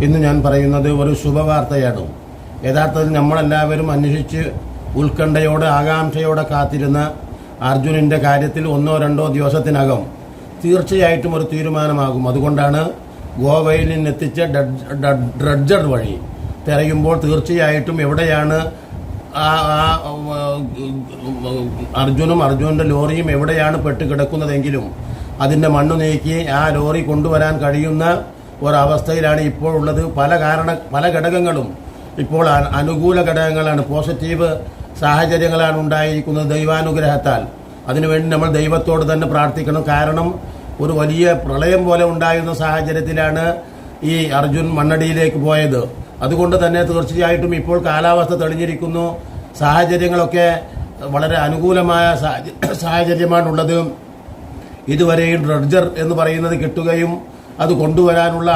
ഇന്ന് ഞാൻ പറയുന്നത് ഒരു ശുഭവാർത്തയാണ്. യഥാർത്ഥത്തിൽ നമ്മളെല്ലാവരും അന്വേഷിച്ച് ഉത്കണ്ഠയോടെ ആകാംക്ഷയോടെ കാത്തിരുന്ന അർജുനൻ്റെ കാര്യത്തിൽ 1-2 ദിവസത്തിനകം തീർച്ചയായിട്ടും ഒരു തീരുമാനമാകും. അതുകൊണ്ടാണ് ഗോവയിൽ നിന്നെത്തിച്ച ഡ്രഡ്ജർ വഴി തിരയുമ്പോൾ തീർച്ചയായിട്ടും എവിടെയാണ് അർജുൻ്റെ ലോറിയും എവിടെയാണ് പെട്ടുകിടക്കുന്നതെങ്കിലും അതിൻ്റെ മണ്ണ് നീക്കി ആ ലോറി കൊണ്ടുവരാൻ കഴിയുന്ന ഒരവസ്ഥയിലാണ് ഇപ്പോൾ ഉള്ളത്. പല ഘടകങ്ങളും ഇപ്പോൾ അനുകൂല ഘടകങ്ങളാണ്, പോസിറ്റീവ് സാഹചര്യങ്ങളാണ് ഉണ്ടായിരിക്കുന്നത് ദൈവാനുഗ്രഹത്താൽ. അതിനുവേണ്ടി നമ്മൾ ദൈവത്തോട് തന്നെ പ്രാർത്ഥിക്കണം. കാരണം ഒരു വലിയ പ്രളയം പോലെ ഉണ്ടായിരുന്ന സാഹചര്യത്തിലാണ് ഈ അർജുൻ മണ്ണടിയിലേക്ക് പോയത്. അതുകൊണ്ട് തന്നെ തീർച്ചയായിട്ടും ഇപ്പോൾ കാലാവസ്ഥ തെളിഞ്ഞിരിക്കുന്നു, സാഹചര്യങ്ങളൊക്കെ വളരെ അനുകൂലമായ സാഹചര്യമാണുള്ളത്. ഇതുവരെയും ഡ്രഡ്ജർ എന്ന് പറയുന്നത് കിട്ടുകയും അത് കൊണ്ടുവരാനുള്ള